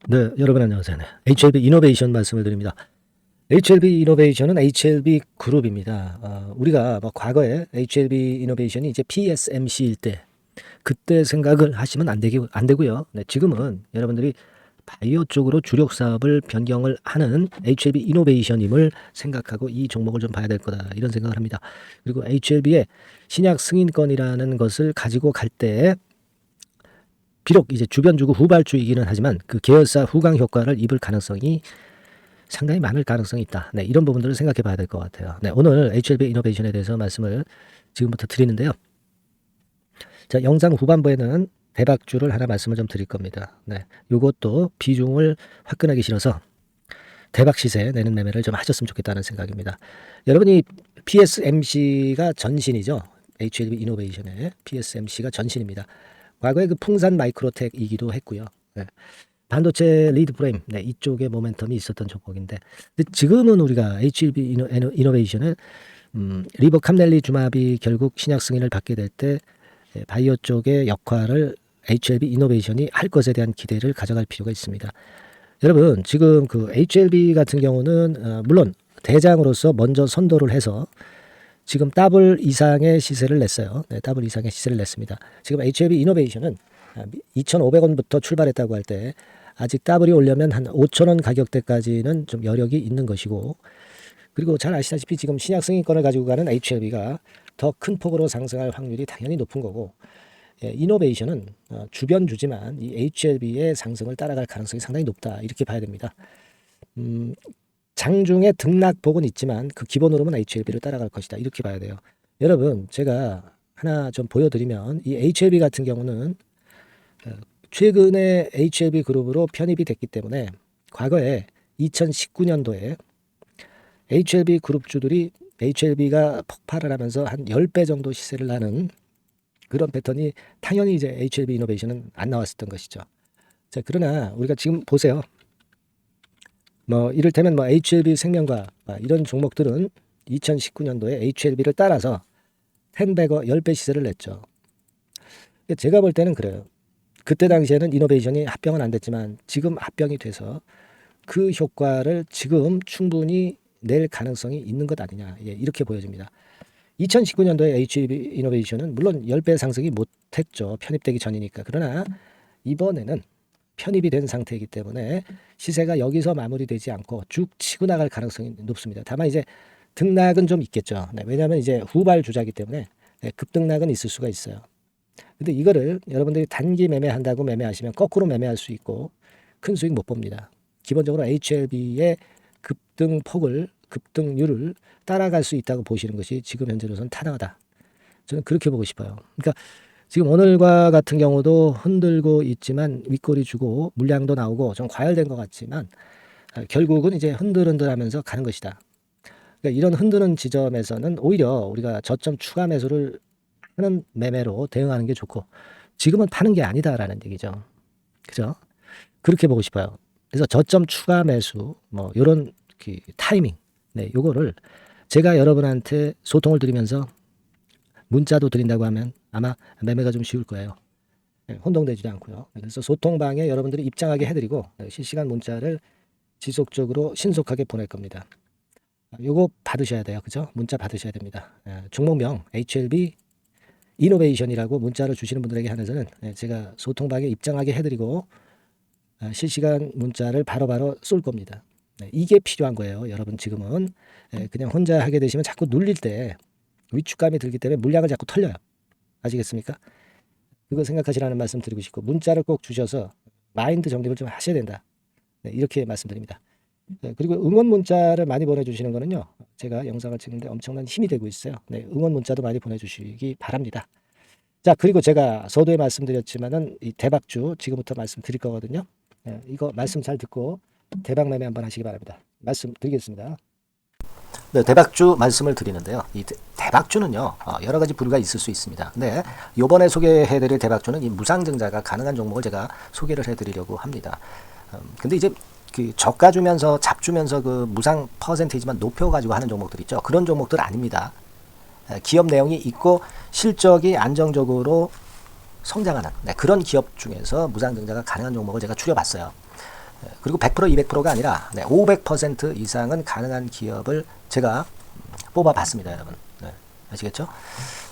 네, 여러분 안녕하세요. 네, HLB 이노베이션 말씀을 드립니다. HLB 이노베이션은 HLB 그룹입니다. 우리가 뭐 과거에 HLB 이노베이션이 이제 PSMC일 때 그때 생각을 하시면 안 되고요. 네, 지금은 여러분들이 바이오 쪽으로 주력 사업을 변경을 하는 HLB 이노베이션임을 생각하고 이 종목을 좀 봐야 될 거다 이런 생각을 합니다. 그리고 HLB의 신약 승인권이라는 것을 가지고 갈 때 비록 이제 주변주고 후발주이기는 하지만 그 계열사 후광 효과를 입을 가능성이 상당히 많을 가능성이 있다. 네, 이런 부분들을 생각해 봐야 될 것 같아요. 네, 오늘 HLB 이노베이션에 대해서 말씀을 지금부터 드리는데요. 자, 영상 후반부에는 대박주를 하나 말씀을 좀 드릴 겁니다. 네, 요것도 비중을 화끈하게 실어서 대박 시세 내는 매매를 좀 하셨으면 좋겠다는 생각입니다. 여러분이 PSMC가 전신이죠. HLB 이노베이션의 PSMC가 전신입니다. 과거에 그 풍산 마이크로텍이기도 했고요. 네. 반도체 리드 프레임, 네, 이쪽에 모멘텀이 있었던 종목인데, 근데 지금은 우리가 HLB 이노베이션은 리버 캄넬리 주마비 결국 신약 승인을 받게 될 때 바이오 쪽의 역할을 HLB 이노베이션이 할 것에 대한 기대를 가져갈 필요가 있습니다. 여러분 지금 그 HLB 같은 경우는 물론 대장으로서 먼저 선도를 해서 지금 더블 이상의 시세를 냈어요. 네, 더블 이상의 시세를 냈습니다. 지금 HLB 이노베이션은 2,500원부터 출발했다고 할 때 아직 더블이 오려면 한 5,000원 가격대까지는 좀 여력이 있는 것이고, 그리고 잘 아시다시피 지금 신약 승인권을 가지고 가는 HLB가 더 큰 폭으로 상승할 확률이 당연히 높은 거고, 이노베이션은 주변 주지만 이 HLB의 상승을 따라갈 가능성이 상당히 높다 이렇게 봐야 됩니다. 장중에 등락폭은 있지만 그 기본으로는 HLB를 따라갈 것이다 이렇게 봐야 돼요. 여러분 제가 하나 좀 보여드리면 이 HLB 같은 경우는 최근에 HLB 그룹으로 편입이 됐기 때문에 과거에 2019년도에 HLB 그룹주들이 HLB가 폭발을 하면서 한 10배 정도 시세를 나는 그런 패턴이 당연히 이제 HLB 이노베이션은 안 나왔었던 것이죠. 자, 그러나 우리가 지금 보세요. 뭐 이를테면 뭐 HLB 생명과 이런 종목들은 2019년도에 HLB를 따라서 10배거 10배 시세를 냈죠. 제가 볼 때는 그래요. 그때 당시에는 이노베이션이 합병은 안 됐지만 지금 합병이 돼서 그 효과를 지금 충분히 낼 가능성이 있는 것 아니냐. 예, 이렇게 보여집니다. 2019년도에 HLB 이노베이션은 물론 10배 상승이 못했죠. 편입되기 전이니까. 그러나 이번에는 편입이 된 상태이기 때문에 시세가 여기서 마무리되지 않고 쭉 치고 나갈 가능성이 높습니다. 다만 이제 등락은 좀 있겠죠. 네, 왜냐하면 이제 후발 주자이기 때문에 급등락은 있을 수가 있어요. 근데 이거를 여러분들이 단기 매매한다고 매매하시면 거꾸로 매매할 수 있고 큰 수익 못 봅니다. 기본적으로 HLB의 급등률을 따라갈 수 있다고 보시는 것이 지금 현재로서는 타당하다. 저는 그렇게 보고 싶어요. 그러니까 지금 오늘과 같은 경우도 흔들고 있지만 윗꼬리 주고 물량도 나오고 좀 과열된 것 같지만 결국은 이제 흔들흔들하면서 가는 것이다. 그러니까 이런 흔드는 지점에서는 오히려 우리가 저점 추가 매수를 하는 매매로 대응하는 게 좋고 지금은 파는 게 아니다라는 얘기죠. 그죠? 그렇게 보고 싶어요. 그래서 저점 추가 매수 뭐 이런 그 타이밍, 네, 요거를 제가 여러분한테 소통을 드리면서 문자도 드린다고 하면 아마 매매가 좀 쉬울 거예요. 네, 혼동되지도 않고요. 그래서 소통방에 여러분들이 입장하게 해드리고 실시간 문자를 지속적으로 신속하게 보낼 겁니다. 요거 받으셔야 돼요. 그죠? 문자 받으셔야 됩니다. 종목명 HLB 이노베이션이라고 문자를 주시는 분들에게 한해서는 제가 소통방에 입장하게 해드리고 실시간 문자를 바로바로 쏠 겁니다. 이게 필요한 거예요. 여러분 지금은 그냥 혼자 하게 되시면 자꾸 눌릴 때 위축감이 들기 때문에 물량을 자꾸 털려요. 아시겠습니까? 그거 생각하시라는 말씀 드리고 싶고 문자를 꼭 주셔서 마인드 정립을 좀 하셔야 된다. 이렇게 말씀드립니다. 그리고 응원 문자를 많이 보내주시는 거는요. 제가 영상을 찍는데 엄청난 힘이 되고 있어요. 응원 문자도 많이 보내주시기 바랍니다. 자, 그리고 제가 서두에 말씀드렸지만은 이 대박주 지금부터 말씀드릴 거거든요. 이거 말씀 잘 듣고 대박 매매 한번 하시기 바랍니다. 말씀 드리겠습니다. 네, 대박주 말씀을 드리는데요. 이 대박주는요, 여러 가지 부류가 있을 수 있습니다. 근데 요번에 소개해드릴 대박주는 이 무상증자가 가능한 종목을 제가 소개를 해드리려고 합니다. 근데 이제 그 저가 주면서 잡주면서 그 무상 퍼센테이지만 높여가지고 하는 종목들 있죠. 그런 종목들 아닙니다. 기업 내용이 있고 실적이 안정적으로 성장하는 그런 기업 중에서 무상증자가 가능한 종목을 제가 추려봤어요. 그리고 100% 200%가 아니라 500% 이상은 가능한 기업을 제가 뽑아봤습니다, 여러분. 네, 아시겠죠?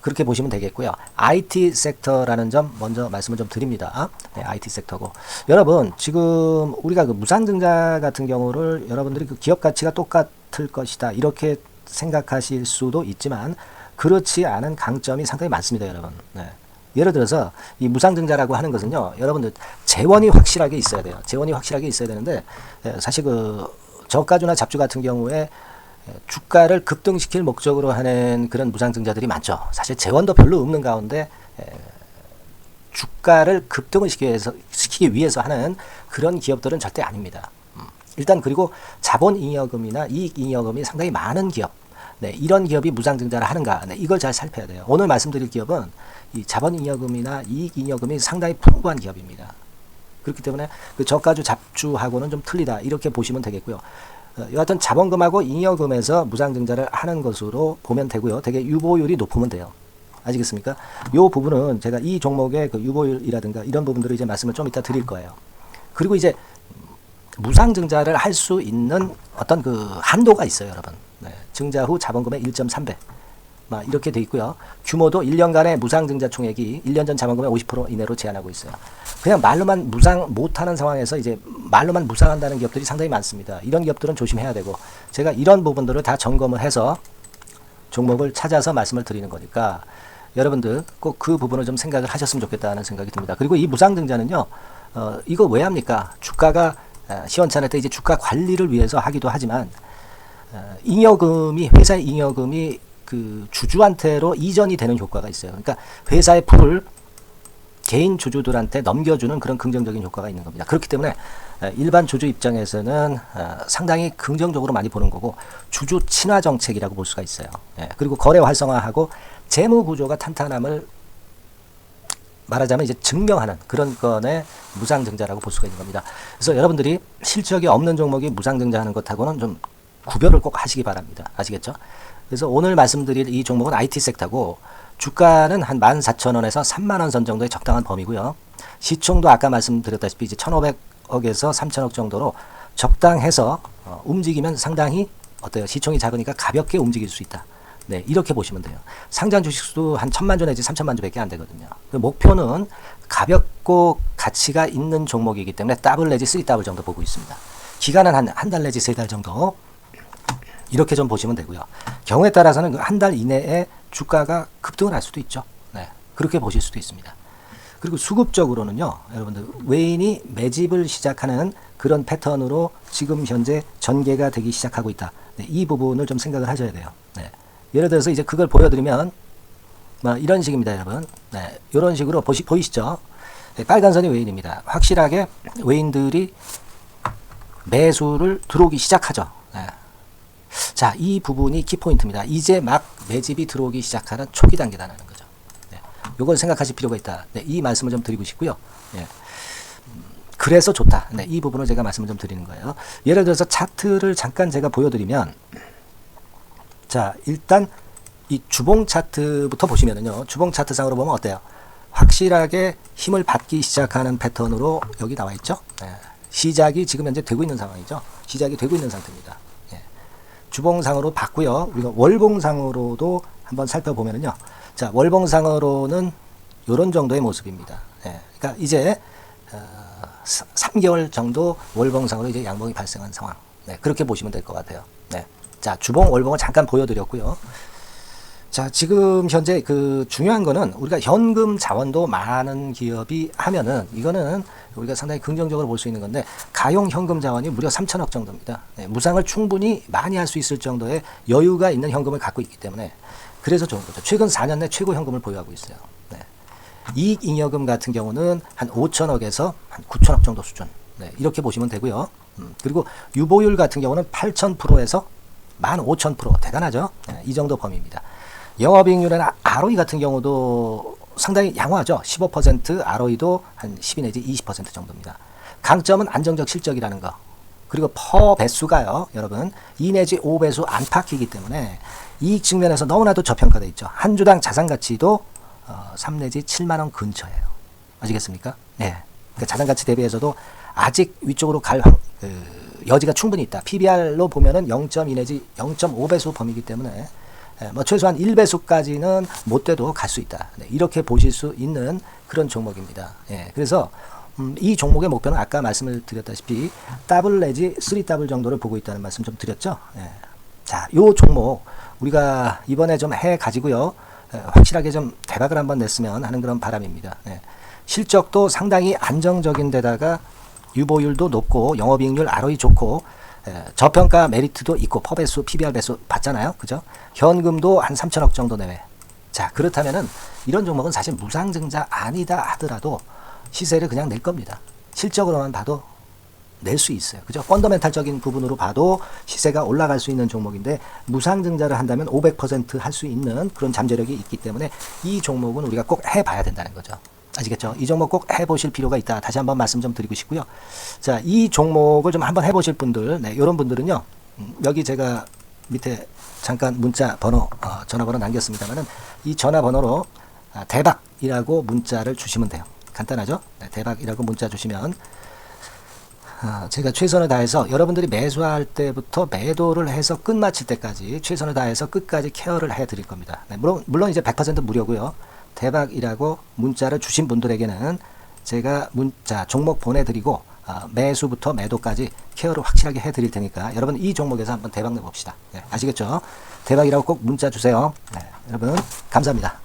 그렇게 보시면 되겠고요. IT 섹터라는 점 먼저 말씀을 좀 드립니다. 네, IT 섹터고 여러분 지금 우리가 그 무상증자 같은 경우를 여러분들이 그 기업 가치가 똑같을 것이다 이렇게 생각하실 수도 있지만 그렇지 않은 강점이 상당히 많습니다, 여러분. 네. 예를 들어서 이 무상증자라고 하는 것은요, 여러분들 재원이 확실하게 있어야 돼요. 재원이 확실하게 있어야 되는데 사실 그 저가주나 잡주 같은 경우에 주가를 급등시킬 목적으로 하는 그런 무상증자들이 많죠. 사실 재원도 별로 없는 가운데 주가를 급등을 시키기 위해서 하는 그런 기업들은 절대 아닙니다. 일단 그리고 자본잉여금이나 이익잉여금이 상당히 많은 기업, 네, 이런 기업이 무상증자를 하는가, 네, 이걸 잘 살펴야 돼요. 오늘 말씀드릴 기업은 이 자본잉여금이나 이익잉여금이 상당히 풍부한 기업입니다. 그렇기 때문에 그 저가주 잡주하고는 좀 틀리다 이렇게 보시면 되겠고요. 여하튼 자본금하고 잉여금에서 무상증자를 하는 것으로 보면 되고요. 되게 유보율이 높으면 돼요. 아시겠습니까? 이 부분은 제가 이 종목의 그 유보율이라든가 이런 부분들을 이제 말씀을 좀 이따 드릴 거예요. 그리고 이제 무상증자를 할 수 있는 어떤 그 한도가 있어요, 여러분. 네, 증자 후 자본금의 1.3배. 이렇게 돼 있고요. 규모도 1년간의 무상증자 총액이 1년 전 자본금의 50% 이내로 제한하고 있어요. 그냥 말로만 무상 못하는 상황에서 이제 말로만 무상한다는 기업들이 상당히 많습니다. 이런 기업들은 조심해야 되고 제가 이런 부분들을 다 점검을 해서 종목을 찾아서 말씀을 드리는 거니까 여러분들 꼭 그 부분을 좀 생각을 하셨으면 좋겠다는 생각이 듭니다. 그리고 이 무상증자는요, 이거 왜 합니까? 주가가 시원찮을 때 이제 주가 관리를 위해서 하기도 하지만 회사의 잉여금이 그 주주한테로 이전이 되는 효과가 있어요. 그러니까 회사의 풀을 개인 주주들한테 넘겨주는 그런 긍정적인 효과가 있는 겁니다. 그렇기 때문에 일반 주주 입장에서는 상당히 긍정적으로 많이 보는 거고 주주 친화 정책이라고 볼 수가 있어요. 그리고 거래 활성화하고 재무 구조가 탄탄함을 말하자면 이제 증명하는 그런 건의 무상증자라고 볼 수가 있는 겁니다. 그래서 여러분들이 실적이 없는 종목이 무상증자하는 것하고는 좀 구별을 꼭 하시기 바랍니다. 아시겠죠? 그래서 오늘 말씀드릴 이 종목은 IT 섹터고 주가는 한 14,000원에서 30,000원 선 정도의 적당한 범위고요. 시총도 아까 말씀드렸다시피 이제 1,500억에서 3,000억 정도로 적당해서 움직이면 상당히 어때요? 시총이 작으니까 가볍게 움직일 수 있다. 네, 이렇게 보시면 돼요. 상장 주식수도 한 1,000만 주 내지 3,000만 주밖에 안 되거든요. 목표는 가볍고 가치가 있는 종목이기 때문에 더블 내지 3더블 정도 보고 있습니다. 기간은 한 달 내지 3달 정도 이렇게 좀 보시면 되고요. 경우에 따라서는 한 달 이내에 주가가 급등을 할 수도 있죠. 네, 그렇게 보실 수도 있습니다. 그리고 수급적으로는요, 여러분들 외인이 매집을 시작하는 그런 패턴으로 지금 현재 전개가 되기 시작하고 있다. 네, 이 부분을 좀 생각을 하셔야 돼요. 네. 예를 들어서 이제 그걸 보여드리면 이런 식입니다, 여러분. 네, 이런 식으로 보이시죠? 네, 빨간 선이 외인입니다. 확실하게 외인들이 매수를 들어오기 시작하죠. 네. 자, 이 부분이 키포인트입니다. 이제 막 매집이 들어오기 시작하는 초기 단계라는 거죠. 네, 이걸 생각하실 필요가 있다. 네, 이 말씀을 좀 드리고 싶고요. 네. 그래서 좋다. 네, 이 부분을 제가 말씀을 좀 드리는 거예요. 예를 들어서 차트를 잠깐 제가 보여드리면, 자, 일단 이 주봉 차트부터 보시면은요, 주봉 차트상으로 보면 어때요? 확실하게 힘을 받기 시작하는 패턴으로 여기 나와 있죠. 네. 시작이 지금 현재 되고 있는 상황이죠. 시작이 되고 있는 상태입니다. 예. 주봉상으로 봤고요. 우리가 월봉상으로도 한번 살펴보면은요. 자, 월봉상으로는 이런 정도의 모습입니다. 예. 그러니까 이제 3개월 정도 월봉상으로 이제 양봉이 발생한 상황. 네, 그렇게 보시면 될 것 같아요. 네. 자, 주봉, 월봉을 잠깐 보여드렸고요. 자, 지금 현재 그 중요한 거는 우리가 현금 자원도 많은 기업이 하면은 이거는 우리가 상당히 긍정적으로 볼 수 있는 건데 가용 현금 자원이 무려 3,000억 정도입니다. 네, 무상을 충분히 많이 할 수 있을 정도의 여유가 있는 현금을 갖고 있기 때문에 그래서 좋은 거죠. 최근 4년 내 최고 현금을 보유하고 있어요. 네. 이익잉여금 같은 경우는 한 5,000억에서 한 9,000억 정도 수준. 네, 이렇게 보시면 되고요. 그리고 유보율 같은 경우는 8,000%에서 15,000% 대단하죠. 네, 이 정도 범위입니다. 영업이익률은 ROE 같은 경우도 상당히 양호하죠. 15%, ROE도 한 12 내지 20% 정도입니다. 강점은 안정적 실적이라는 거. 그리고 퍼 배수가요, 여러분 2 내지 5배수 안팎이기 때문에 이익 측면에서 너무나도 저평가되어 있죠. 한 주당 자산 가치도 3 내지 7만 원 근처예요. 아시겠습니까? 네. 그러니까 자산 가치 대비해서도 아직 위쪽으로 갈 여지가 충분히 있다. PBR로 보면은 0.2 내지 0.5배수 범위이기 때문에 뭐 최소한 1배수까지는 못 돼도 갈 수 있다. 네, 이렇게 보실 수 있는 그런 종목입니다. 예, 그래서 이 종목의 목표는 아까 말씀을 드렸다시피 더블 내지 3더블 정도를 보고 있다는 말씀 좀 드렸죠. 예. 자, 요 종목 우리가 이번에 좀 해 가지고요. 확실하게 좀 대박을 한번 냈으면 하는 그런 바람입니다. 예. 실적도 상당히 안정적인 데다가 유보율도 높고 영업이익률 ROE 좋고 저평가 메리트도 있고 퍼배수 PBR 배수 봤잖아요. 그죠? 현금도 한 3천억 정도 내외. 자, 그렇다면은 이런 종목은 사실 무상증자 아니다 하더라도 시세를 그냥 낼 겁니다. 실적으로만 봐도 낼 수 있어요. 그죠? 펀더멘탈적인 부분으로 봐도 시세가 올라갈 수 있는 종목인데 무상증자를 한다면 500% 할 수 있는 그런 잠재력이 있기 때문에 이 종목은 우리가 꼭 해봐야 된다는 거죠. 아시겠죠? 이 종목 꼭 해보실 필요가 있다. 다시 한번 말씀 좀 드리고 싶고요. 자, 이 종목을 좀 한번 해보실 분들, 네, 이런 분들은요. 여기 제가 밑에 잠깐 문자 번호, 전화번호 남겼습니다만은 이 전화번호로 대박이라고 문자를 주시면 돼요. 간단하죠? 네, 대박이라고 문자 주시면 제가 최선을 다해서 여러분들이 매수할 때부터 매도를 해서 끝마칠 때까지 최선을 다해서 끝까지 케어를 해드릴 겁니다. 네, 물론 이제 100% 무료고요. 대박이라고 문자를 주신 분들에게는 제가 문자 종목 보내드리고 매수부터 매도까지 케어를 확실하게 해드릴 테니까 여러분 이 종목에서 한번 대박 내봅시다. 네, 아시겠죠? 대박이라고 꼭 문자 주세요. 네, 여러분 감사합니다.